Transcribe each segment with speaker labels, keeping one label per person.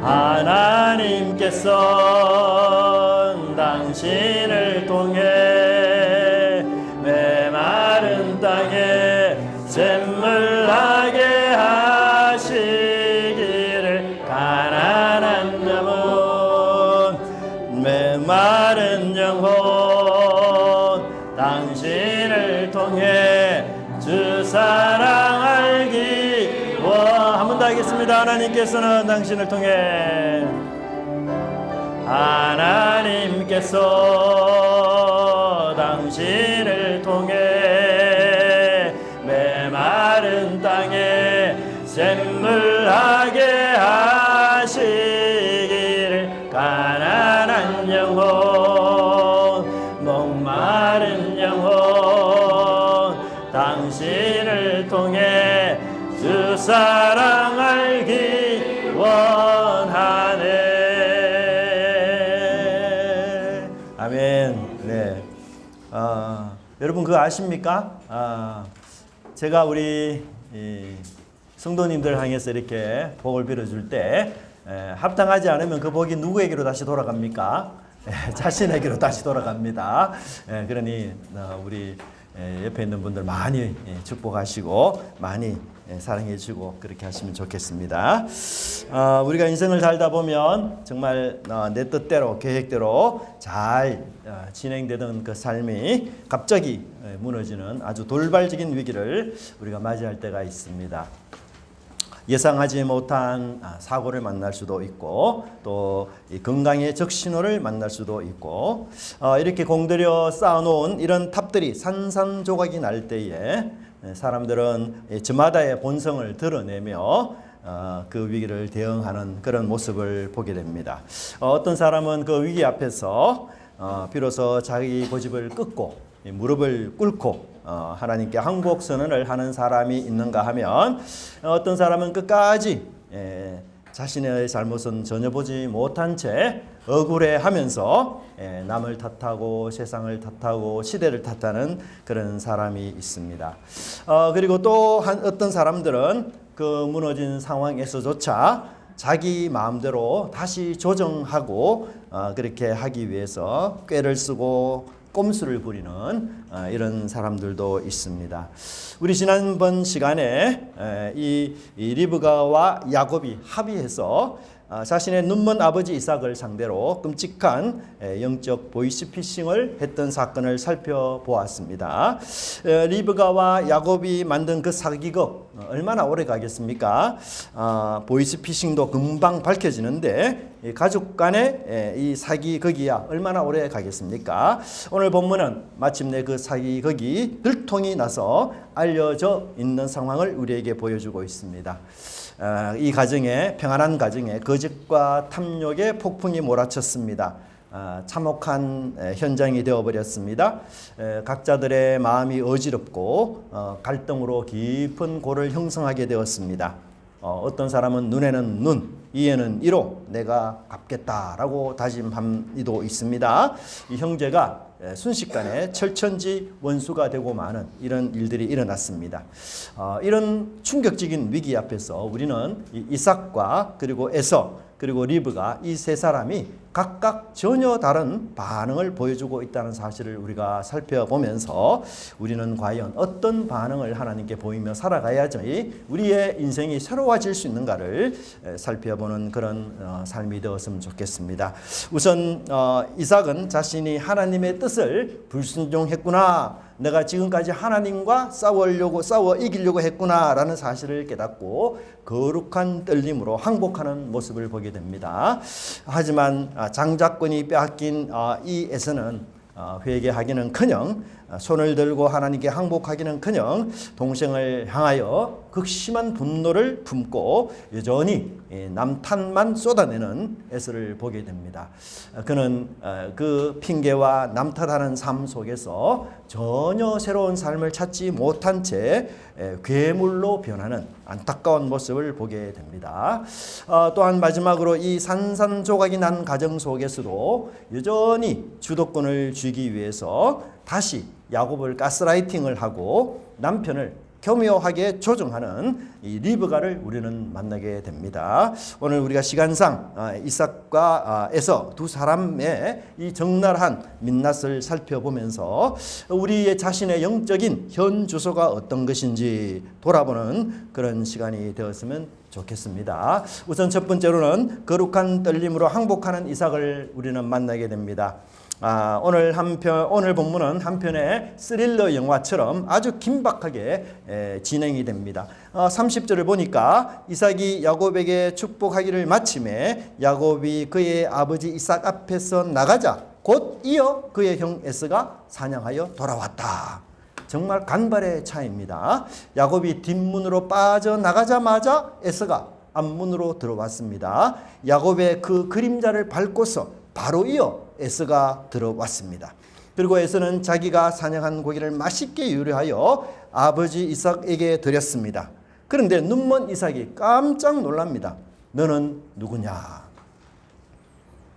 Speaker 1: 하나님께서 당신을 통해 메마른 땅에 샘물나게 하시기를. 가난한 영혼, 메마른 영혼, 당신을 통해 주 사랑 알기 원. 한 번 더 하겠습니다. 하나님께서는 당신을 통해, 하나님께서 당신을 통해 메마른 땅에 샘물나게 하시기를. 가난한 영혼, 목마른 영혼, 당신을 통해 주 사랑 알기 원하네. 아멘. 네. 여러분 그거 아십니까? 제가 우리 성도님들 향해서 이렇게 복을 빌어줄 때 합당하지 않으면 그 복이 누구에게로 다시 돌아갑니까? 자신에게로 다시 돌아갑니다. 그러니 우리 옆에 있는 분들 많이 축복하시고 많이 사랑해 주고 그렇게 하시면 좋겠습니다. 우리가 인생을 살다 보면 정말 내 뜻대로 계획대로 잘 진행되던 그 삶이 갑자기 무너지는 아주 돌발적인 위기를 우리가 맞이할 때가 있습니다. 예상하지 못한 사고를 만날 수도 있고 또 건강의 적신호를 만날 수도 있고 이렇게 공들여 쌓아놓은 이런 탑들이 산산조각이 날 때에 사람들은 저마다의 본성을 드러내며 그 위기를 대응하는 그런 모습을 보게 됩니다. 어떤 사람은 그 위기 앞에서 비로소 자기 고집을 끊고 무릎을 꿇고 하나님께 항복 선언을 하는 사람이 있는가 하면 어떤 사람은 끝까지 자신의 잘못은 전혀 보지 못한 채 억울해하면서 남을 탓하고 세상을 탓하고 시대를 탓하는 그런 사람이 있습니다. 그리고 또 어떤 사람들은 그 무너진 상황에서조차 자기 마음대로 다시 조정하고 그렇게 하기 위해서 꾀를 쓰고 꼼수를 부리는 이런 사람들도 있습니다. 우리 지난번 시간에 이 리브가와 야곱이 합의해서 자신의 눈먼 아버지 이삭을 상대로 끔찍한 영적 보이스피싱을 했던 사건을 살펴보았습니다. 리브가와 야곱이 만든 그 사기극 얼마나 오래 가겠습니까? 보이스피싱도 금방 밝혀지는데 가족 간의 이 사기극이야 얼마나 오래 가겠습니까? 오늘 본문은 마침내 그 사기극이 들통이 나서 알려져 있는 상황을 우리에게 보여주고 있습니다. 이 가정에 평안한 가정에 거짓과 탐욕의 폭풍이 몰아쳤습니다. 참혹한 현장이 되어버렸습니다. 각자들의 마음이 어지럽고 갈등으로 깊은 골을 형성하게 되었습니다. 어떤 사람은 눈에는 눈, 이에는 이로 내가 갚겠다라고 다짐한 이도 있습니다. 이 형제가 순식간에 철천지 원수가 되고 마는 이런 일들이 일어났습니다. 이런 충격적인 위기 앞에서 우리는 이삭과 그리고 에서 그리고 리브가 이 세 사람이 각각 전혀 다른 반응을 보여주고 있다는 사실을 우리가 살펴보면서 우리는 과연 어떤 반응을 하나님께 보이며 살아가야지 우리의 인생이 새로워질 수 있는가를 살펴보는 그런 삶이 되었으면 좋겠습니다. 우선 이삭은 자신이 하나님의 뜻을 불순종했구나, 내가 지금까지 하나님과 싸워 이기려고 했구나 라는 사실을 깨닫고 거룩한 떨림으로 항복하는 모습을 보게 됩니다. 하지만 장자권이 빼앗긴 이 에서는 회개하기는커녕 손을 들고 하나님께 항복하기는커녕 동생을 향하여 극심한 분노를 품고 여전히 남탓만 쏟아내는 에서를 보게 됩니다. 그는 그 핑계와 남탓하는 삶 속에서 전혀 새로운 삶을 찾지 못한 채 괴물로 변하는 안타까운 모습을 보게 됩니다. 또한 마지막으로 이 산산조각이 난 가정 속에서도 여전히 주도권을 쥐기 위해서 다시 야곱을 가스라이팅을 하고 남편을 교묘하게 조정하는 이 리브가를 우리는 만나게 됩니다. 오늘 우리가 시간상 이삭과 에서 두 사람의 이 적나라한 민낯을 살펴보면서 우리의 자신의 영적인 현 주소가 어떤 것인지 돌아보는 그런 시간이 되었으면 좋겠습니다. 우선 첫 번째로는 거룩한 떨림으로 항복하는 이삭을 우리는 만나게 됩니다. 오늘 본문은 한편의 스릴러 영화처럼 아주 긴박하게 진행이 됩니다. 30절을 보니까 이삭이 야곱에게 축복하기를 마침에 야곱이 그의 아버지 이삭 앞에서 나가자 곧 이어 그의 형 에서가 사냥하여 돌아왔다. 정말 간발의 차이입니다. 야곱이 뒷문으로 빠져나가자마자 에서가 앞문으로 들어왔습니다. 야곱의 그 그림자를 밟고서 바로 이어 에서가 들어왔습니다. 그리고 에서는 자기가 사냥한 고기를 맛있게 요리하여 아버지 이삭에게 드렸습니다. 그런데 눈먼 이삭이 깜짝 놀랍니다. 너는 누구냐?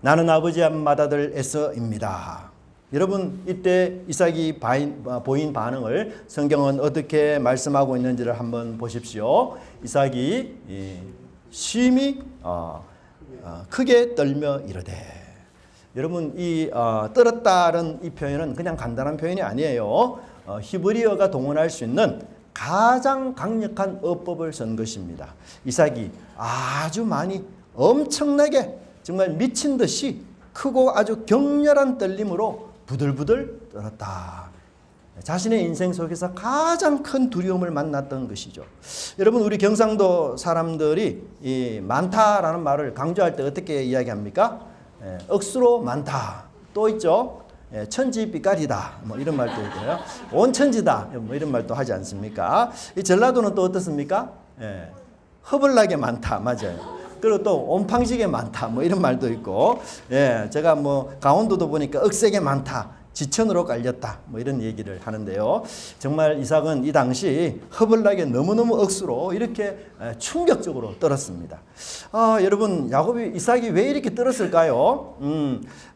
Speaker 1: 나는 아버지 맏아들 에서입니다. 여러분, 이때 이삭이 보인 반응을 성경은 어떻게 말씀하고 있는지를 한번 보십시오. 이삭이 심히 크게 떨며 이르되. 여러분, 이 떨었다는 이 표현은 그냥 간단한 표현이 아니에요. 히브리어가 동원할 수 있는 가장 강력한 어법을 쓴 것입니다. 이삭이 아주 많이 엄청나게 정말 미친 듯이 크고 아주 격렬한 떨림으로 부들부들 떨었다. 자신의 인생 속에서 가장 큰 두려움을 만났던 것이죠. 여러분, 우리 경상도 사람들이 이 많다라는 말을 강조할 때 어떻게 이야기합니까? 억수로 많다. 또 있죠. 천지빛깔이다. 뭐 이런 말도 있고요. 온천지다. 뭐 이런 말도 하지 않습니까? 이 전라도는 또 어떻습니까? 허벌나게 많다. 맞아요. 그리고 또 온팡지게 많다. 뭐 이런 말도 있고. 제가 뭐 강원도도 보니까 억세게 많다. 지천으로 깔렸다. 뭐 이런 얘기를 하는데요. 정말 이삭은 이 당시 허벌나게 너무너무 억수로 이렇게 충격적으로 떨었습니다. 여러분, 이삭이 왜 이렇게 떨었을까요?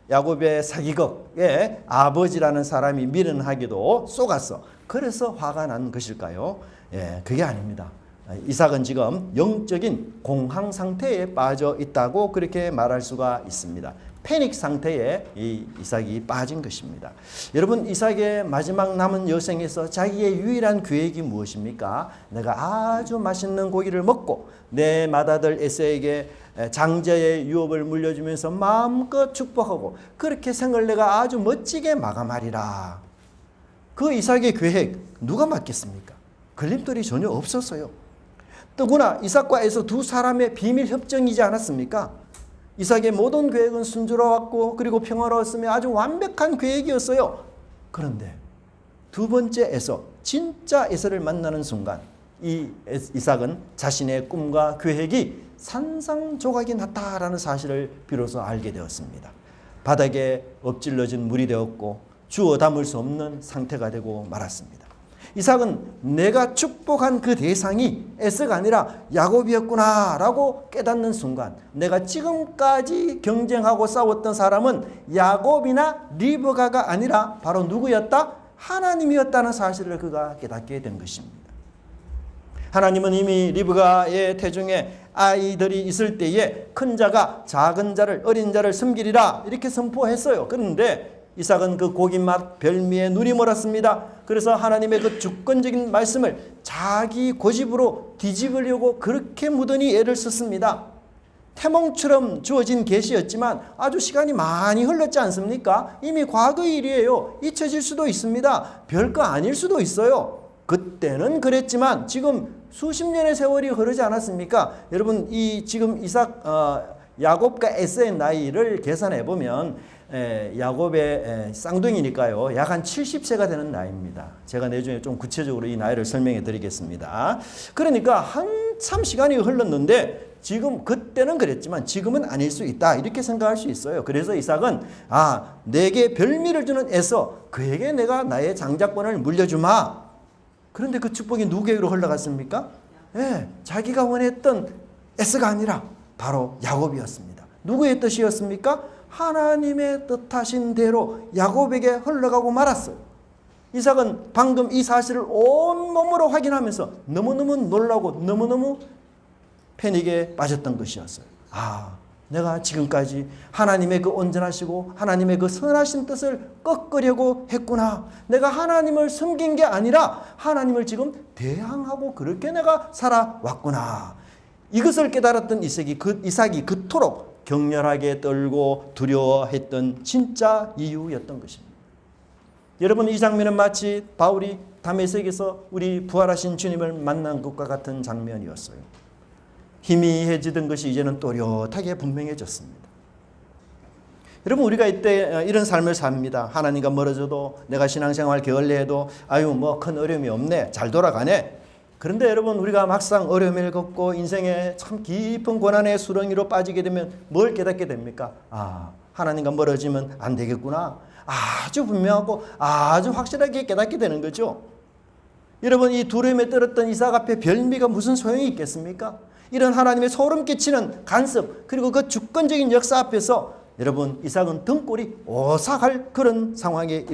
Speaker 1: 야곱의 사기극에 아버지라는 사람이 미련하게도 속았어. 그래서 화가 난 것일까요? 그게 아닙니다. 이삭은 지금 영적인 공황 상태에 빠져 있다고 그렇게 말할 수가 있습니다. 패닉 상태에 이 이삭이 빠진 것입니다. 여러분, 이삭의 마지막 남은 여생에서 자기의 유일한 계획이 무엇입니까? 내가 아주 맛있는 고기를 먹고 내 맏아들 에서에게 장자의 유업을 물려주면서 마음껏 축복하고 그렇게 생을 내가 아주 멋지게 마감하리라. 그 이삭의 계획 누가 맡겠습니까? 걸림돌이 전혀 없었어요. 더구나 이삭과 에서 두 사람의 비밀 협정이지 않았습니까? 이삭의 모든 계획은 순조로웠고 그리고 평화로웠으며 아주 완벽한 계획이었어요. 그런데 두 번째 에서, 진짜 에서를 만나는 순간 이 이삭은 자신의 꿈과 계획이 산산조각이 났다라는 사실을 비로소 알게 되었습니다. 바닥에 엎질러진 물이 되었고 주워 담을 수 없는 상태가 되고 말았습니다. 이삭은 내가 축복한 그 대상이 에서가 아니라 야곱이었구나 라고 깨닫는 순간, 내가 지금까지 경쟁하고 싸웠던 사람은 야곱이나 리브가가 아니라 바로 누구였다? 하나님이었다는 사실을 그가 깨닫게 된 것입니다. 하나님은 이미 리브가의 태중에 아이들이 있을 때에 큰 자가 작은 자를, 어린 자를 섬기리라 이렇게 선포했어요. 그런데 이삭은 그 고기맛 별미에 눈이 멀었습니다. 그래서 하나님의 그 주권적인 말씀을 자기 고집으로 뒤집으려고 그렇게 무던히 애를 썼습니다. 태몽처럼 주어진 계시였지만 아주 시간이 많이 흘렀지 않습니까? 이미 과거의 일이에요. 잊혀질 수도 있습니다. 별거 아닐 수도 있어요. 그때는 그랬지만 지금 수십 년의 세월이 흐르지 않았습니까? 여러분, 이 지금 야곱과 에서의 나이를 계산해 보면 야곱의 쌍둥이니까요, 약 한 70세가 되는 나이입니다. 제가 나중에 좀 구체적으로 이 나이를 설명해 드리겠습니다. 그러니까 한참 시간이 흘렀는데 지금 그때는 그랬지만 지금은 아닐 수 있다 이렇게 생각할 수 있어요. 그래서 이삭은 내게 별미를 주는 에서, 그에게 내가 나의 장자권을 물려주마. 그런데 그 축복이 누구에게로 흘러갔습니까? 자기가 원했던 에서가 아니라 바로 야곱이었습니다. 누구의 뜻이었습니까? 하나님의 뜻하신 대로 야곱에게 흘러가고 말았어요. 이삭은 방금 이 사실을 온몸으로 확인하면서 너무너무 놀라고 너무너무 패닉에 빠졌던 것이었어요. 내가 지금까지 하나님의 그 온전하시고 하나님의 그 선하신 뜻을 꺾으려고 했구나. 내가 하나님을 섬긴 게 아니라 하나님을 지금 대항하고 그렇게 내가 살아왔구나. 이것을 깨달았던 이삭이 그토록 격렬하게 떨고 두려워했던 진짜 이유였던 것입니다. 여러분, 이 장면은 마치 바울이 다메섹에서 우리 부활하신 주님을 만난 것과 같은 장면이었어요. 희미해지던 것이 이제는 또렷하게 분명해졌습니다. 여러분, 우리가 이때 이런 삶을 삽니다. 하나님과 멀어져도 내가 신앙생활 게을리해도 뭐 큰 어려움이 없네, 잘 돌아가네. 그런데 여러분, 우리가 막상 어려움을 겪고 인생의 참 깊은 고난의 수렁이로 빠지게 되면 뭘 깨닫게 됩니까? 하나님과 멀어지면 안 되겠구나. 아주 분명하고 아주 확실하게 깨닫게 되는 거죠. 여러분, 이 두려움에 떨었던 이삭 앞에 별미가 무슨 소용이 있겠습니까? 이런 하나님의 소름 끼치는 간섭, 그리고 그 주권적인 역사 앞에서 여러분, 이삭은 등골이 오싹할 그런 상황에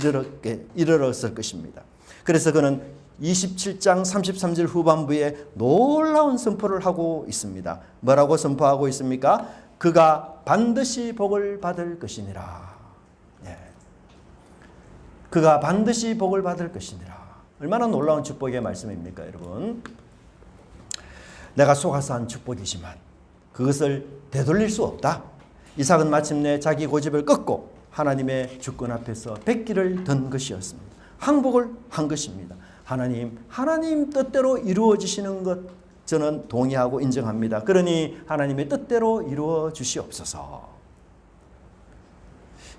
Speaker 1: 이르렀을 것입니다. 그래서 그는 27장 33절 후반부에 놀라운 선포를 하고 있습니다. 뭐라고 선포하고 있습니까? 그가 반드시 복을 받을 것이니라. 그가 반드시 복을 받을 것이니라. 얼마나 놀라운 축복의 말씀입니까, 여러분? 내가 속아서 한 축복이지만 그것을 되돌릴 수 없다. 이삭은 마침내 자기 고집을 꺾고 하나님의 주권 앞에서 백기를 든 것이었습니다. 항복을 한 것입니다. 하나님 뜻대로 이루어지시는 것 저는 동의하고 인정합니다. 그러니 하나님의 뜻대로 이루어 주시옵소서.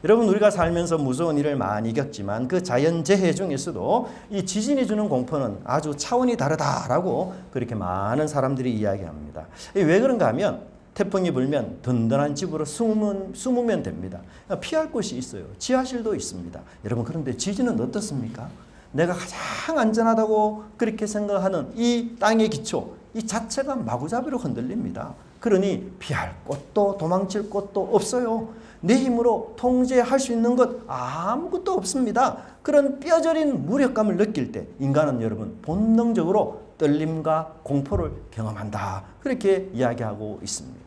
Speaker 1: 여러분, 우리가 살면서 무서운 일을 많이 겪지만 그 자연재해 중에서도 이 지진이 주는 공포는 아주 차원이 다르다라고 그렇게 많은 사람들이 이야기합니다. 왜 그런가 하면 태풍이 불면 든든한 집으로 숨으면 됩니다. 피할 곳이 있어요. 지하실도 있습니다. 여러분, 그런데 지진은 어떻습니까? 내가 가장 안전하다고 그렇게 생각하는 이 땅의 기초, 이 자체가 마구잡이로 흔들립니다. 그러니 피할 곳도 도망칠 곳도 없어요. 내 힘으로 통제할 수 있는 것 아무것도 없습니다. 그런 뼈저린 무력감을 느낄 때 인간은 여러분 본능적으로 떨림과 공포를 경험한다. 그렇게 이야기하고 있습니다.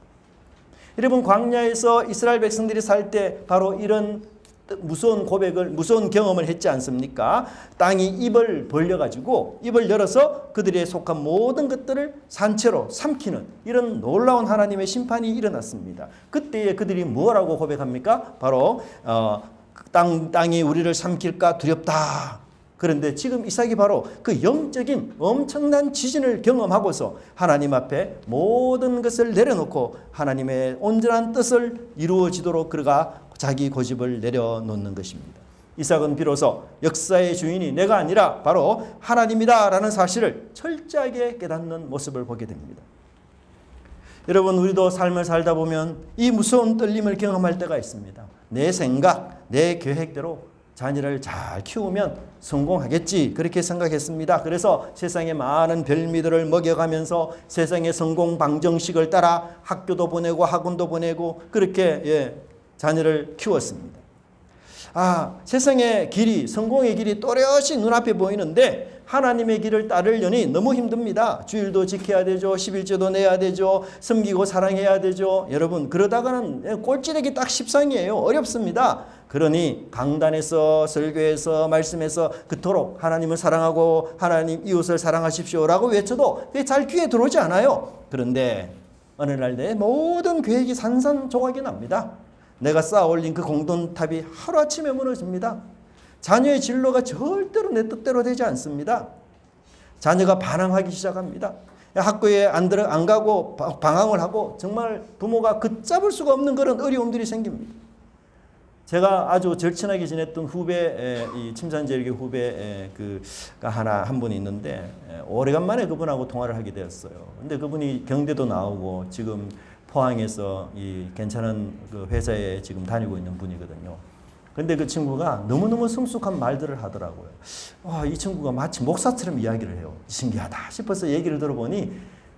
Speaker 1: 여러분, 광야에서 이스라엘 백성들이 살 때 바로 이런 무서운 경험을 했지 않습니까? 땅이 입을 벌려가지고 입을 열어서 그들의 속한 모든 것들을 산채로 삼키는 이런 놀라운 하나님의 심판이 일어났습니다. 그때에 그들이 뭐라고 고백합니까? 바로 땅이 우리를 삼킬까 두렵다. 그런데 지금 이삭이 바로 그 영적인 엄청난 지진을 경험하고서 하나님 앞에 모든 것을 내려놓고 하나님의 온전한 뜻을 이루어지도록 그가 자기 고집을 내려놓는 것입니다. 이삭은 비로소 역사의 주인이 내가 아니라 바로 하나님이다라는 사실을 철저하게 깨닫는 모습을 보게 됩니다. 여러분, 우리도 삶을 살다 보면 이 무서운 떨림을 경험할 때가 있습니다. 내 생각, 내 계획대로 자녀를 잘 키우면 성공하겠지, 그렇게 생각했습니다. 그래서 세상의 많은 별미들을 먹여가면서 세상의 성공 방정식을 따라 학교도 보내고 학원도 보내고 그렇게 자녀를 키웠습니다. 세상의 길이, 성공의 길이 또렷이 눈앞에 보이는데 하나님의 길을 따르려니 너무 힘듭니다. 주일도 지켜야 되죠. 11조도 내야 되죠. 섬기고 사랑해야 되죠. 여러분, 그러다가는 꼴찌되기 딱 십상이에요. 어렵습니다. 그러니 강단에서 설교에서 말씀에서 그토록 하나님을 사랑하고 하나님 이웃을 사랑하십시오라고 외쳐도 그게 잘 귀에 들어오지 않아요. 그런데 어느 날 내 모든 계획이 산산조각이 납니다. 내가 쌓아 올린 그 공동탑이 하루아침에 무너집니다. 자녀의 진로가 절대로 내 뜻대로 되지 않습니다. 자녀가 반항하기 시작합니다. 학교에 안 가고 방황을 하고 정말 부모가 걷잡을 수가 없는 그런 어려움들이 생깁니다. 제가 아주 절친하게 지냈던 후배, 이 침산제일교 후배 한 분이 있는데 오래간만에 그분하고 통화를 하게 되었어요. 근데 그분이 경대도 나오고 지금 포항에서 이 괜찮은 그 회사에 지금 다니고 있는 분이거든요. 근데 그 친구가 너무너무 성숙한 말들을 하더라고요. 이 친구가 마치 목사처럼 이야기를 해요. 신기하다 싶어서 얘기를 들어보니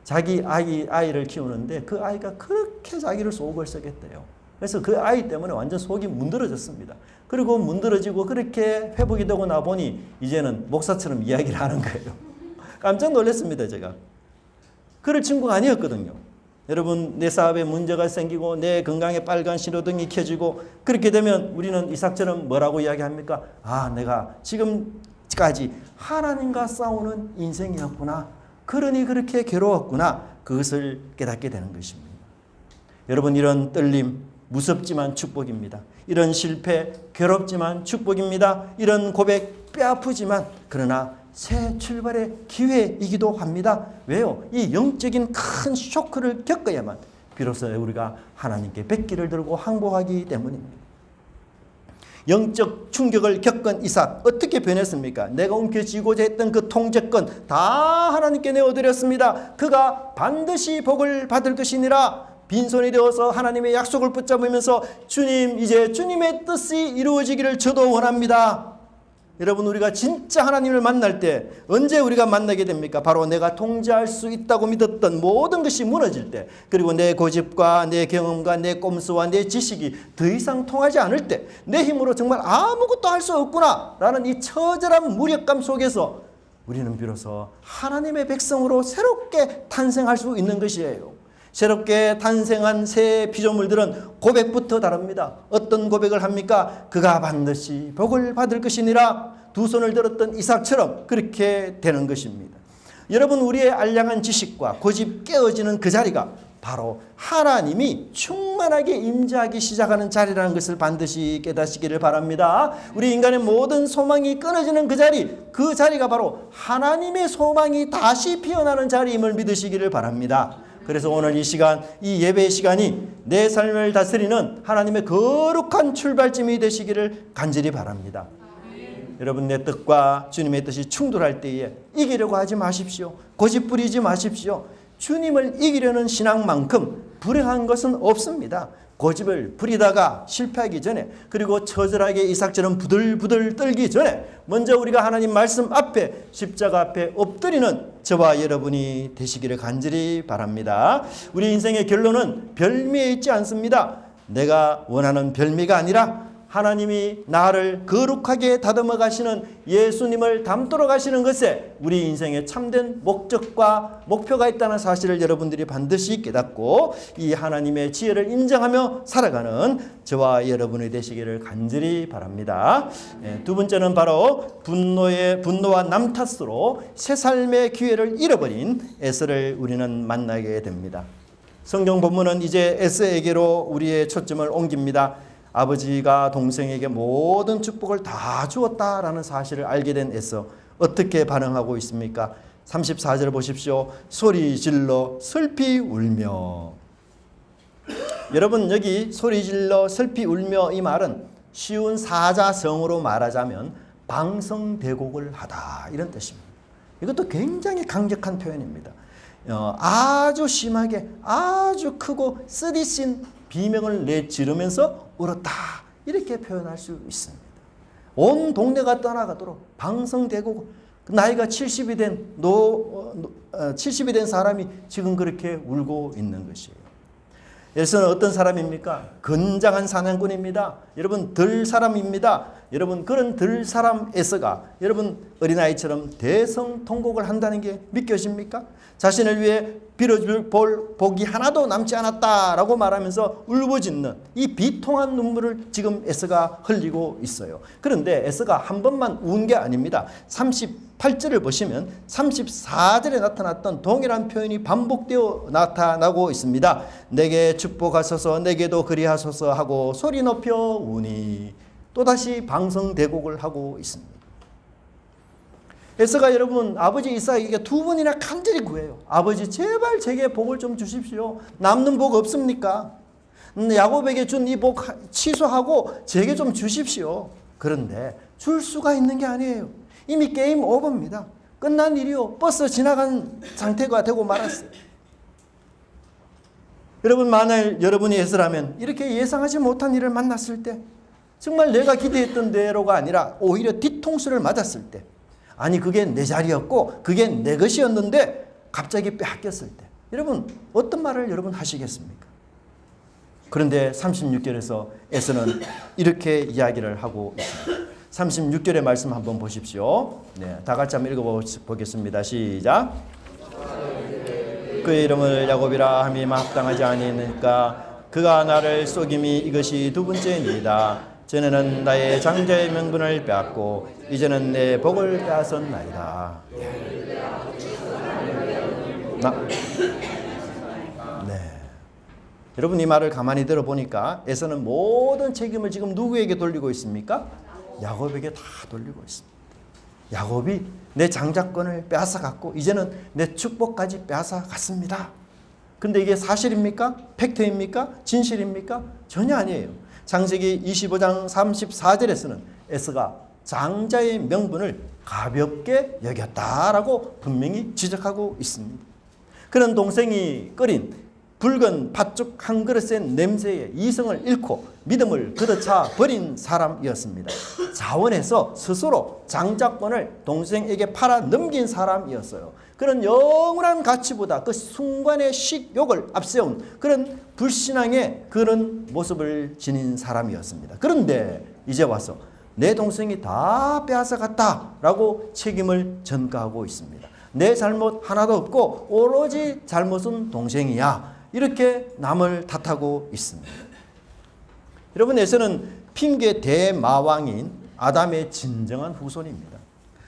Speaker 1: 자기 아이를 키우는데 그 아이가 그렇게 자기를 속을 썩였대요. 그래서 그 아이 때문에 완전 속이 문드러졌습니다. 그리고 문드러지고 그렇게 회복이 되고 나 보니 이제는 목사처럼 이야기를 하는 거예요. 깜짝 놀랐습니다, 제가. 그럴 친구가 아니었거든요. 여러분, 내 사업에 문제가 생기고 내 건강에 빨간 신호등이 켜지고 그렇게 되면 우리는 이삭처럼 뭐라고 이야기합니까? 아, 내가 지금까지 하나님과 싸우는 인생이었구나. 그러니 그렇게 괴로웠구나. 그것을 깨닫게 되는 것입니다. 여러분, 이런 떨림 무섭지만 축복입니다. 이런 실패 괴롭지만 축복입니다. 이런 고백 뼈아프지만 그러나 새 출발의 기회이기도 합니다. 왜요? 이 영적인 큰 쇼크를 겪어야만 비로소 우리가 하나님께 백기를 들고 항복하기 때문입니다. 영적 충격을 겪은 이삭 어떻게 변했습니까? 내가 움켜쥐고자 했던 그 통제권 다 하나님께 내어드렸습니다. 그가 반드시 복을 받을 것이니라. 빈손이 되어서 하나님의 약속을 붙잡으면서 주님, 이제 주님의 뜻이 이루어지기를 저도 원합니다. 여러분, 우리가 진짜 하나님을 만날 때 언제 우리가 만나게 됩니까? 바로 내가 통제할 수 있다고 믿었던 모든 것이 무너질 때, 그리고 내 고집과 내 경험과 내 꼼수와 내 지식이 더 이상 통하지 않을 때, 내 힘으로 정말 아무것도 할 수 없구나 라는 이 처절한 무력감 속에서 우리는 비로소 하나님의 백성으로 새롭게 탄생할 수 있는 것이에요. 새롭게 탄생한 새 피조물들은 고백부터 다릅니다. 어떤 고백을 합니까? 그가 반드시 복을 받을 것이니라. 두 손을 들었던 이삭처럼 그렇게 되는 것입니다. 여러분, 우리의 알량한 지식과 고집 깨어지는 그 자리가 바로 하나님이 충만하게 임재하기 시작하는 자리라는 것을 반드시 깨닫시기를 바랍니다. 우리 인간의 모든 소망이 끊어지는 그 자리가 바로 하나님의 소망이 다시 피어나는 자리임을 믿으시기를 바랍니다. 그래서 오늘 이 시간, 이 예배 시간이 내 삶을 다스리는 하나님의 거룩한 출발점이 되시기를 간절히 바랍니다. 여러분, 내 뜻과 주님의 뜻이 충돌할 때에 이기려고 하지 마십시오. 고집 부리지 마십시오. 주님을 이기려는 신앙만큼 불행한 것은 없습니다. 고집을 부리다가 실패하기 전에, 그리고 처절하게 이삭처럼 부들부들 떨기 전에 먼저 우리가 하나님 말씀 앞에, 십자가 앞에 엎드리는 저와 여러분이 되시기를 간절히 바랍니다. 우리 인생의 결론은 별미에 있지 않습니다. 내가 원하는 별미가 아니라 하나님이 나를 거룩하게 다듬어 가시는 예수님을 닮도록 하시는 것에 우리 인생의 참된 목적과 목표가 있다는 사실을 여러분들이 반드시 깨닫고 이 하나님의 지혜를 인정하며 살아가는 저와 여러분이 되시기를 간절히 바랍니다. 두 번째는 바로 분노와 남 탓으로 새 삶의 기회를 잃어버린 에서를 우리는 만나게 됩니다. 성경 본문은 이제 에서에게로 우리의 초점을 옮깁니다. 아버지가 동생에게 모든 축복을 다 주었다라는 사실을 알게 된 에서 어떻게 반응하고 있습니까? 34절 보십시오. 소리 질러 슬피 울며. 여러분, 여기 소리 질러 슬피 울며 이 말은 쉬운 사자성어로 말하자면 방성대곡을 하다 이런 뜻입니다. 이것도 굉장히 강력한 표현입니다. 아주 심하게 아주 크고 쓰디쓴 비명을 내지르면서 울었다 이렇게 표현할 수 있습니다. 온 동네가 떠나가도록 방성대고 나이가 70이 된 사람이 지금 그렇게 울고 있는 것이에요. 에서는 어떤 사람입니까? 건장한 사냥꾼입니다. 여러분, 들 사람입니다. 여러분, 그런 들 사람 에서가 여러분 어린아이처럼 대성통곡을 한다는 게 믿겨집니까? 자신을 위해 빌어줄 복이 하나도 남지 않았다라고 말하면서 울부짖는 이 비통한 눈물을 지금 에서가 흘리고 있어요. 그런데 에서가 한 번만 운 게 아닙니다. 38절을 보시면 34절에 나타났던 동일한 표현이 반복되어 나타나고 있습니다. 내게 축복하소서, 내게도 그리하소서 하고 소리 높여 우니 또다시 방성대곡을 하고 있습니다. 에서가 여러분 아버지 이삭에게 두 번이나 간절히 구해요. 아버지, 제발 제게 복을 좀 주십시오. 남는 복 없습니까? 야곱에게 준 이 복 취소하고 제게 좀 주십시오. 그런데 줄 수가 있는 게 아니에요. 이미 게임 오버입니다. 끝난 일이요. 버스 지나간 상태가 되고 말았어요. 여러분, 만약 여러분이 에서라면 이렇게 예상하지 못한 일을 만났을 때, 정말 내가 기대했던 대로가 아니라 오히려 뒤통수를 맞았을 때, 아니 그게 내 자리였고 그게 내 것이었는데 갑자기 빼앗겼을 때, 여러분 어떤 말을 여러분 하시겠습니까? 그런데 36절에서 에서는 이렇게 이야기를 하고 있습니다. 36절의 말씀 한번 보십시오. 네, 다 같이 한번 읽어보겠습니다. 시작. 그의 이름을 야곱이라 함이 합당하지 아니하니까 그가 나를 속임이 이것이 두 번째니이다. 전에는 나의 장자의 명분을 빼앗고 이제는 내 복을 빼앗았나이다. 네. 여러분 이 말을 가만히 들어보니까 에서는 모든 책임을 지금 누구에게 돌리고 있습니까? 야곱에게 다 돌리고 있습니다. 야곱이 내 장자권을 빼앗아갔고 이제는 내 축복까지 빼앗아갔습니다. 근데 이게 사실입니까? 팩트입니까? 진실입니까? 전혀 아니에요. 창세기 25장 34절에서는 에서가 장자의 명분을 가볍게 여겼다라고 분명히 지적하고 있습니다. 그런 동생이 끓인 붉은 팥죽 한 그릇의 냄새에 이성을 잃고 믿음을 걷어차 버린 사람이었습니다. 자원해서 스스로 장자권을 동생에게 팔아 넘긴 사람이었어요. 그런 영원한 가치보다 그 순간의 식욕을 앞세운 그런 불신앙의 그런 모습을 지닌 사람이었습니다. 그런데 이제 와서 내 동생이 다 빼앗아갔다라고 책임을 전가하고 있습니다. 내 잘못 하나도 없고 오로지 잘못은 동생이야. 이렇게 남을 탓하고 있습니다. 여러분 에서는 핑계 대마왕인 아담의 진정한 후손입니다.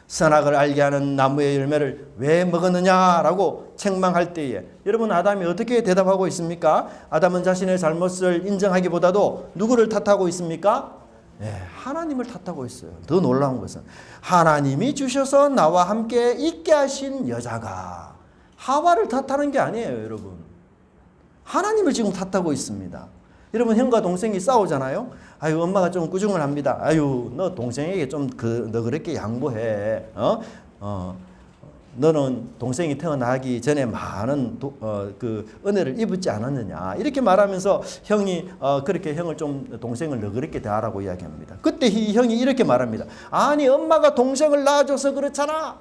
Speaker 1: 선악을 알게 하는 나무의 열매를 왜 먹었느냐라고 책망할 때에 여러분 아담이 어떻게 대답하고 있습니까? 아담은 자신의 잘못을 인정하기보다도 누구를 탓하고 있습니까? 네, 하나님을 탓하고 있어요. 더 놀라운 것은 하나님이 주셔서 나와 함께 있게 하신 여자가 하와를 탓하는 게 아니에요, 여러분. 하나님을 지금 탓하고 있습니다. 여러분 형과 동생이 싸우잖아요. 아유 엄마가 좀 꾸중을 합니다. 아유 너 동생에게 좀 너 그렇게 양보해. 너는 동생이 태어나기 전에 많은 그 은혜를 입었지 않았느냐. 이렇게 말하면서 형이 그렇게 형을 좀 동생을 너그럽게 대하라고 이야기합니다. 그때 이 형이 이렇게 말합니다. 아니 엄마가 동생을 낳아줘서 그렇잖아.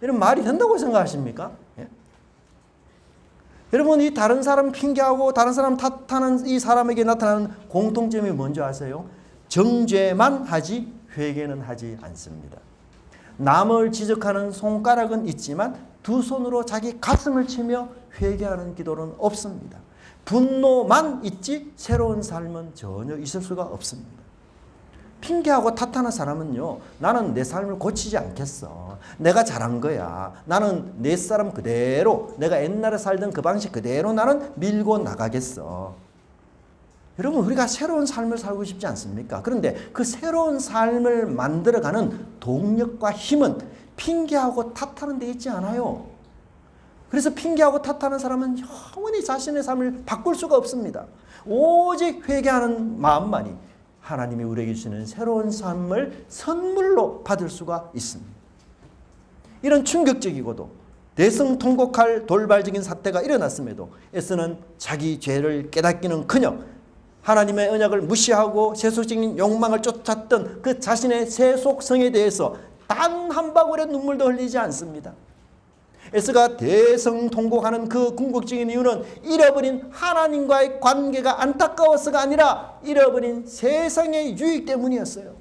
Speaker 1: 이런 말이 된다고 생각하십니까? 예? 여러분 이 다른 사람 핑계하고 다른 사람 탓하는 이 사람에게 나타나는 공통점이 뭔지 아세요? 정죄만 하지 회개는 하지 않습니다. 남을 지적하는 손가락은 있지만 두 손으로 자기 가슴을 치며 회개하는 기도는 없습니다. 분노만 있지 새로운 삶은 전혀 있을 수가 없습니다. 핑계하고 탓하는 사람은요. 나는 내 삶을 고치지 않겠어. 내가 잘한 거야. 나는 내 사람 그대로 내가 옛날에 살던 그 방식 그대로 나는 밀고 나가겠어. 여러분 우리가 새로운 삶을 살고 싶지 않습니까? 그런데 그 새로운 삶을 만들어가는 동력과 힘은 핑계하고 탓하는 데 있지 않아요. 그래서 핑계하고 탓하는 사람은 영원히 자신의 삶을 바꿀 수가 없습니다. 오직 회개하는 마음만이 하나님이 우리에게 주시는 새로운 삶을 선물로 받을 수가 있습니다. 이런 충격적이고도 대성통곡할 돌발적인 사태가 일어났음에도 에서는 자기 죄를 깨닫기는커녕 하나님의 언약을 무시하고 세속적인 욕망을 쫓았던 그 자신의 세속성에 대해서 단 한 방울의 눈물도 흘리지 않습니다. 에서가 대성통곡하는 그 궁극적인 이유는 잃어버린 하나님과의 관계가 안타까워서가 아니라 잃어버린 세상의 유익 때문이었어요.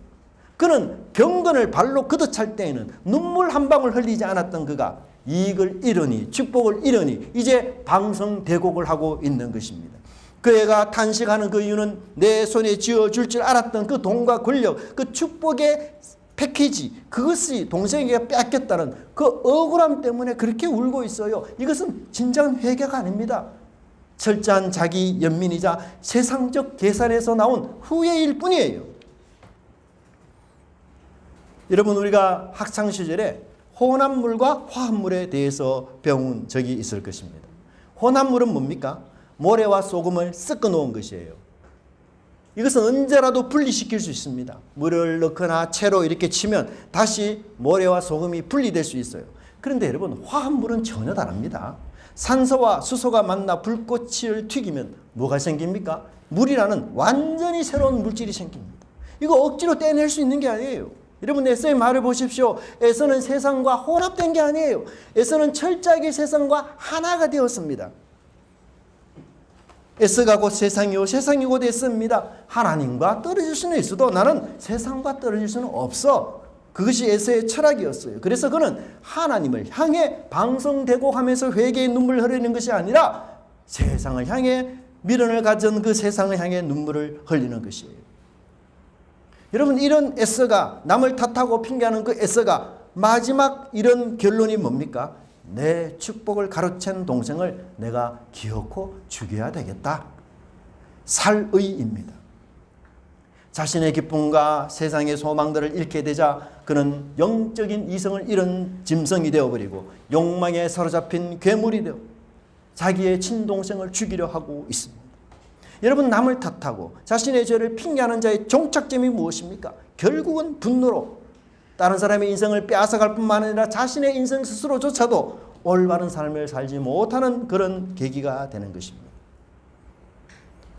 Speaker 1: 그는 경건을 발로 걷어찰 때에는 눈물 한 방울 흘리지 않았던 그가 이익을 잃으니 축복을 잃으니 이제 방성대곡을 하고 있는 것입니다. 그애가 탄식하는 그 이유는 내 손에 쥐어줄 줄 알았던 그 돈과 권력, 그 축복의 패키지, 그것이 동생에게 뺏겼다는 그 억울함 때문에 그렇게 울고 있어요. 이것은 진정한 회개가 아닙니다. 철저한 자기 연민이자 세상적 계산에서 나온 후회일 뿐이에요. 여러분 우리가 학창시절에 혼합물과 화합물에 대해서 배운 적이 있을 것입니다. 혼합물은 뭡니까? 모래와 소금을 섞어 놓은 것이에요. 이것은 언제라도 분리시킬 수 있습니다. 물을 넣거나 채로 이렇게 치면 다시 모래와 소금이 분리될 수 있어요. 그런데 여러분 화합물은 전혀 다릅니다. 산소와 수소가 만나 불꽃을 튀기면 뭐가 생깁니까? 물이라는 완전히 새로운 물질이 생깁니다. 이거 억지로 떼낼 수 있는 게 아니에요. 여러분 에서의 말을 보십시오. 에서는 세상과 혼합된 게 아니에요. 에서는 철저하게 세상과 하나가 되었습니다. 에서가 곧 세상이요 세상이 곧 에서입니다. 하나님과 떨어질 수는 있어도 나는 세상과 떨어질 수는 없어. 그것이 에서의 철학이었어요. 그래서 그는 하나님을 향해 방성되고 하면서 회개의 눈물을 흘리는 것이 아니라 세상을 향해 미련을 가진 그 세상을 향해 눈물을 흘리는 것이에요. 여러분, 이런 에서가, 남을 탓하고 핑계하는 그 에서가 마지막 이런 결론이 뭡니까? 내 축복을 가로챈 동생을 내가 기어코 죽여야 되겠다. 살의입니다. 자신의 기쁨과 세상의 소망들을 잃게 되자 그는 영적인 이성을 잃은 짐승이 되어버리고 욕망에 사로잡힌 괴물이 되어 자기의 친동생을 죽이려 하고 있습니다. 여러분, 남을 탓하고 자신의 죄를 핑계하는 자의 종착점이 무엇입니까? 결국은 분노로 다른 사람의 인생을 빼앗아갈 뿐만 아니라 자신의 인생 스스로조차도 올바른 삶을 살지 못하는 그런 계기가 되는 것입니다.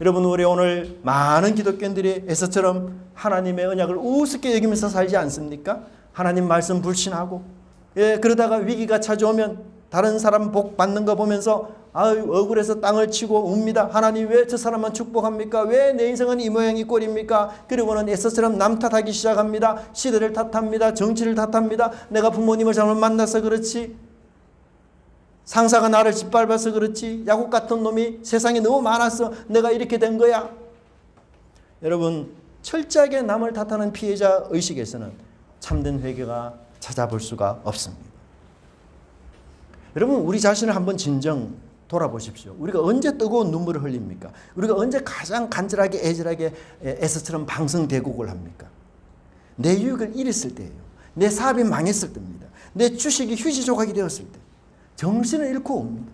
Speaker 1: 여러분, 우리 오늘 많은 기독교인들이 에서처럼 하나님의 언약을 우습게 여기면서 살지 않습니까? 하나님 말씀 불신하고, 그러다가 위기가 찾아오면 다른 사람 복 받는 거 보면서 억울해서 땅을 치고 웁니다. 하나님, 왜 저 사람만 축복합니까? 왜 내 인생은 이 모양 이 꼴입니까? 그리고는 에서처럼 남 탓하기 시작합니다. 시대를 탓합니다. 정치를 탓합니다. 내가 부모님을 잘못 만나서 그렇지, 상사가 나를 짓밟아서 그렇지, 야곱 같은 놈이 세상에 너무 많아서 내가 이렇게 된 거야. 여러분, 철저하게 남을 탓하는 피해자 의식에서는 참된 회개가 찾아볼 수가 없습니다. 여러분, 우리 자신을 한번 진정 돌아보십시오. 우리가 언제 뜨거운 눈물을 흘립니까? 우리가 언제 가장 간절하게 애절하게 에서처럼 방성대국을 합니까? 내 유익을 잃었을 때예요. 내 사업이 망했을 때입니다. 내 주식이 휴지 조각이 되었을 때. 정신을 잃고 옵니다.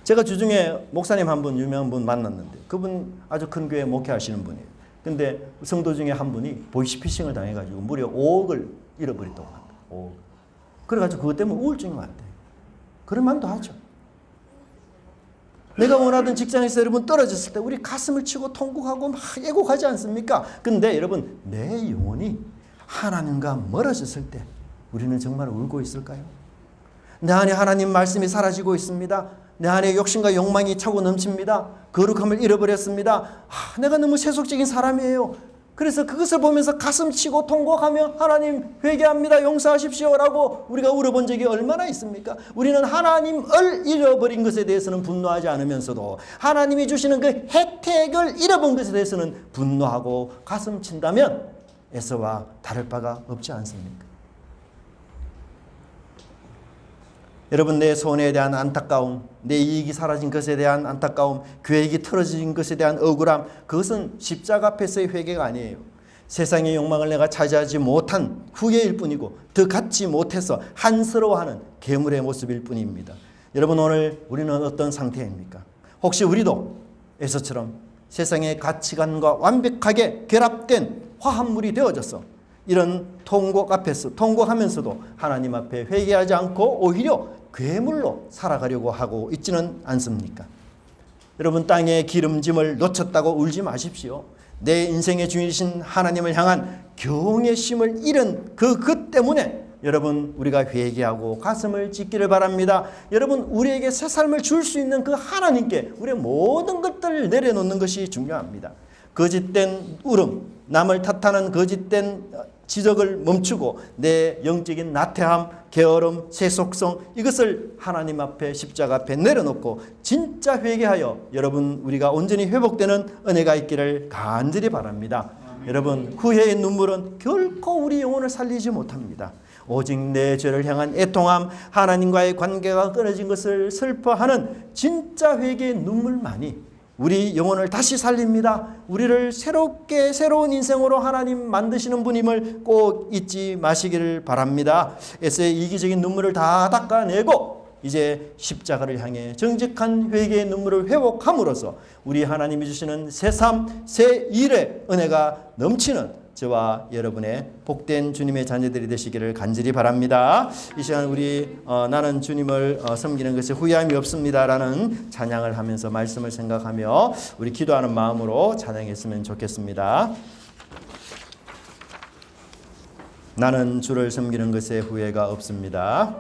Speaker 1: 제가 주중에 목사님 한 분, 유명한 분 만났는데 그분 아주 큰 교회 목회하시는 분이에요. 근데 성도 중에 한 분이 보이스피싱을 당해가지고 무려 5억을 잃어버렸다고 합니다. 5억. 그래가지고 그것 때문에 우울증이 왔대요. 그럴 만도 하죠. 내가 원하던 직장에서 여러분 떨어졌을 때 우리 가슴을 치고 통곡하고 막 애곡하지 않습니까? 근데 여러분, 내 영혼이 하나님과 멀어졌을 때 우리는 정말 울고 있을까요? 내 안에 하나님 말씀이 사라지고 있습니다. 내 안에 욕심과 욕망이 차고 넘칩니다. 거룩함을 잃어버렸습니다. 내가 너무 세속적인 사람이에요. 그래서 그것을 보면서 가슴 치고 통곡하며 하나님 회개합니다. 용서하십시오 라고 우리가 울어본 적이 얼마나 있습니까? 우리는 하나님을 잃어버린 것에 대해서는 분노하지 않으면서도 하나님이 주시는 그 혜택을 잃어본 것에 대해서는 분노하고 가슴 친다면 에서와 다를 바가 없지 않습니까? 여러분, 내 손해에 대한 안타까움, 내 이익이 사라진 것에 대한 안타까움, 계획이 틀어진 것에 대한 억울함, 그것은 십자가 앞에서의 회개가 아니에요. 세상의 욕망을 내가 차지하지 못한 후회일 뿐이고 더 갖지 못해서 한스러워하는 괴물의 모습일 뿐입니다. 여러분, 오늘 우리는 어떤 상태입니까? 혹시 우리도 에서처럼 세상의 가치관과 완벽하게 결합된 화합물이 되어져서 이런 통곡 앞에서 통곡하면서도 하나님 앞에 회개하지 않고 오히려 괴물로 살아가려고 하고 있지는 않습니까? 여러분, 땅의 기름짐을 놓쳤다고 울지 마십시오. 내 인생의 주인이신 하나님을 향한 경외심을 잃은 그 때문에 여러분, 우리가 회개하고 가슴을 찢기를 바랍니다. 여러분, 우리에게 새 삶을 줄 수 있는 그 하나님께 우리의 모든 것들을 내려놓는 것이 중요합니다. 거짓된 울음, 남을 탓하는 거짓된 지적을 멈추고 내 영적인 나태함, 게으름, 세속성, 이것을 하나님 앞에 십자가 앞에 내려놓고 진짜 회개하여 여러분, 우리가 온전히 회복되는 은혜가 있기를 간절히 바랍니다. 여러분, 후회의 눈물은 결코 우리 영혼을 살리지 못합니다. 오직 내 죄를 향한 애통함, 하나님과의 관계가 끊어진 것을 슬퍼하는 진짜 회개의 눈물만이 우리 영혼을 다시 살립니다. 우리를 새롭게 새로운 인생으로 하나님 만드시는 분임을 꼭 잊지 마시기를 바랍니다. 에서의 이기적인 눈물을 다 닦아내고 이제 십자가를 향해 정직한 회개의 눈물을 회복함으로써 우리 하나님이 주시는 새 삶, 새 일의 은혜가 넘치는 저와 여러분의 복된 주님의 자녀들이 되시기를 간절히 바랍니다. 이 시간 우리 나는 주님을 섬기는 것에 후회함이 없습니다라는 찬양을 하면서 말씀을 생각하며 우리 기도하는 마음으로 찬양했으면 좋겠습니다. 나는 주를 섬기는 것에 후회가 없습니다.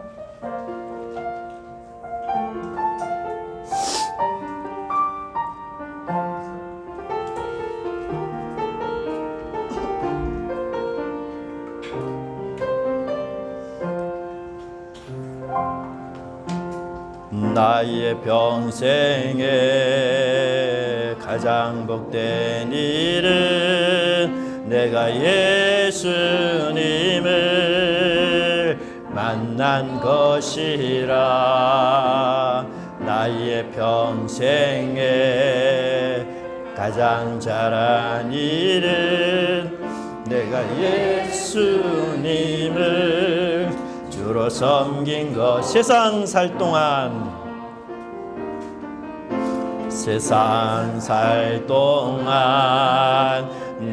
Speaker 1: 나의 평생에 가장 복된 일은 내가 예수님을 만난 것이라. 나의 평생에 가장 잘한 일은 내가 예수님을 주로 섬긴 것. 세상 살 동안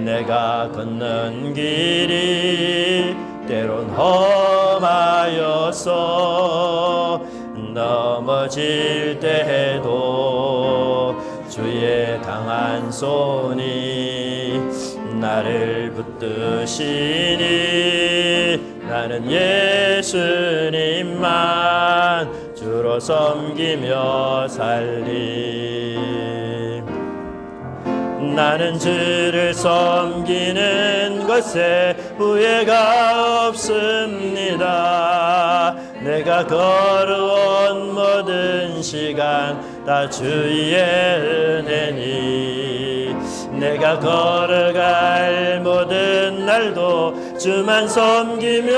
Speaker 1: 내가 걷는 길이 때론 험하여서 넘어질 때에도 주의 강한 손이 나를 붙드시니 나는 예수님만 주로 섬기며 살리. 나는 주를 섬기는 것에 후회가 없습니다. 내가 걸어온 모든 시간 다 주의 은혜니 내가 걸어갈 모든 날도 주만 섬기며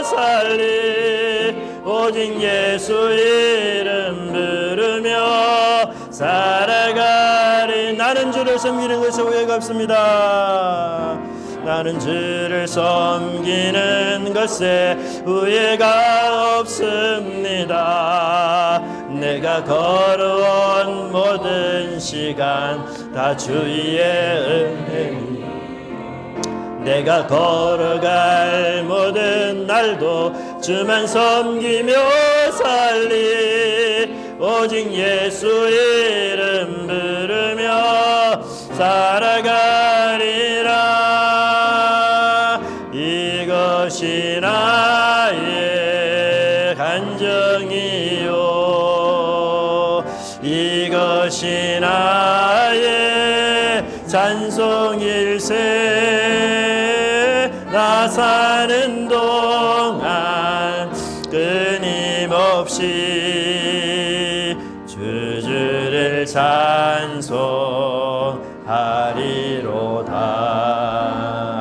Speaker 1: 살리. 오직 예수 이름 부르며 살아가리. 나는 주를 섬기는 것에 후회가 없습니다. 나는 주를 섬기는 것에 후회가 없습니다. 내가 걸어온 모든 시간 다 주의 은혜니 내가 걸어갈 모든 날도 주만 섬기며 살리. 오직 예수 이름 부르며 살아가리라. 이것이 나의 간증이요 이것이 나의 찬송일세. 나 사는 동안 끊임없이 주를 찬송하리로다.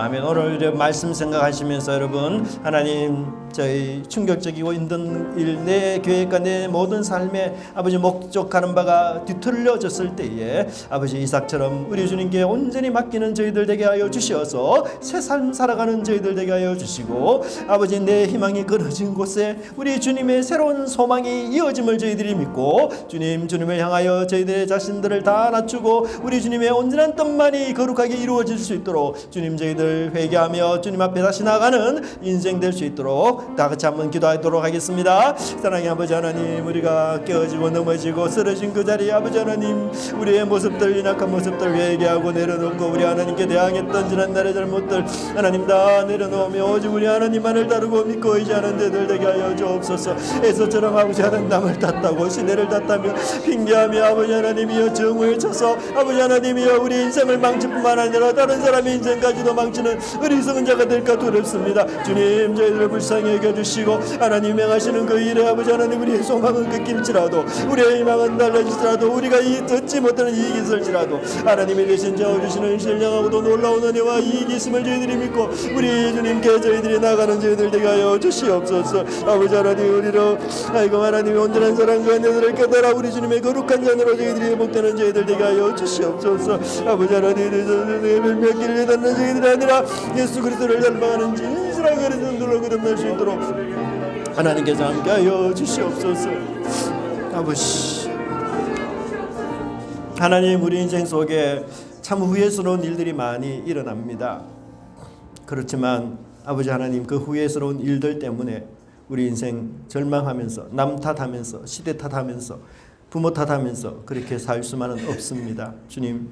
Speaker 1: 아멘. 오늘 말씀 생각하시면서 여러분, 하나님 저희 충격적이고 힘든 일, 내 계획과 내 모든 삶에 아버지 목적하는 바가 뒤틀려졌을 때에 아버지 이삭처럼 우리 주님께 온전히 맡기는 저희들 되게 하여 주시어서 새 삶 살아가는 저희들 되게 하여 주시고, 아버지 내 희망이 끊어진 곳에 우리 주님의 새로운 소망이 이어짐을 저희들이 믿고, 주님을 향하여 저희들의 자신들을 다 낮추고 우리 주님의 온전한 뜻만이 거룩하게 이루어질 수 있도록 주님 저희들 회개하며 주님 앞에 다시 나가는 인생 될 수 있도록 다 같이 한번 기도하도록 하겠습니다. 사랑의 아버지 하나님, 우리가 깨어지고 넘어지고 쓰러진 그 자리에 아버지 하나님, 우리의 모습들, 연약한 모습들 회개하고 내려놓고 우리 하나님께 대항했던 지난날의 잘못들 하나님 다 내려놓으며 오직 우리 하나님만을 다루고 믿고 의지하는 데들 되게 하여 주옵소서. 에서처럼 아버지 하나님 남을 탓하고 시대를 탓하며 핑계하며 아버지 하나님이여 정오에 쳐서 아버지 하나님이여 우리 인생을 망칠 뿐만 아니라 다른 사람의 인생까지도 망치는 어리석은 자가 될까 두렵습니다. 주님 저희들을 불쌍히 여겨주시고 하나님 행하시는 그 일에 아버지 하나님 우리의 소망은 끊길지라도 우리의 희망은 달라질지라도 우리가 얻지 못하는 이익이 있을지라도 하나님이 대신 저어주시는 신령하고도 놀라운 은혜와 이익이 있음을 저희들이 믿고 우리 주님께 저희들이 나가는 저희들 되게 하여 주시옵소서. 아버지 하나님 우리로 아이고 하나님의 온전한 사랑과 은혜들을 깨달아 우리 주님의 거룩한 자녀로 저희들이 회복되는 저희들 되게 하여 주시옵소서. 아버지 하나님 몇 길을 닿는 저희들이 아니라 예수 그리스도를 닮아가는 진실한 그리스도로 거듭날 수 있도록 하나님께서 함께하여 주시옵소서. 아버지 하나님, 우리 인생 속에 참 후회스러운 일들이 많이 일어납니다. 그렇지만 아버지 하나님, 그 후회스러운 일들 때문에 우리 인생 절망하면서 남 탓하면서 시대 탓하면서 부모 탓하면서 그렇게 살 수만은 없습니다. 주님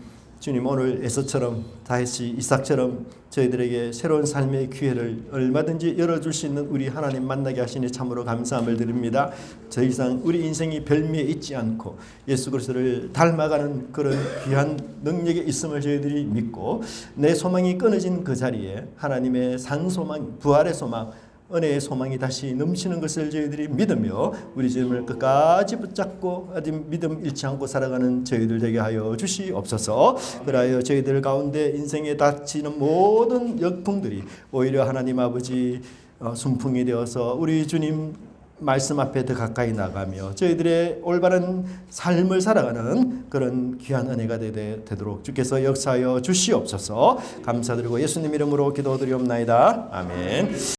Speaker 1: 오늘 에서처럼 다시 이삭처럼 저희들에게 새로운 삶의 기회를 얼마든지 열어줄 수 있는 우리 하나님 만나게 하시니 참으로 감사함을 드립니다. 더 이상 우리 인생이 별미에 있지 않고 예수 그리스도를 닮아가는 그런 귀한 능력이 있음을 저희들이 믿고, 내 소망이 끊어진 그 자리에 하나님의 산 소망, 부활의 소망, 은혜의 소망이 다시 넘치는 것을 저희들이 믿으며 우리 주님을 끝까지 붙잡고 아직 믿음 잃지 않고 살아가는 저희들 되게 하여 주시옵소서. 그리하여 저희들 가운데 인생에 닥치는 모든 역풍들이 오히려 하나님 아버지 순풍이 되어서 우리 주님 말씀 앞에 더 가까이 나가며 저희들의 올바른 삶을 살아가는 그런 귀한 은혜가 되도록 주께서 역사하여 주시옵소서. 감사드리고 예수님 이름으로 기도드리옵나이다. 아멘.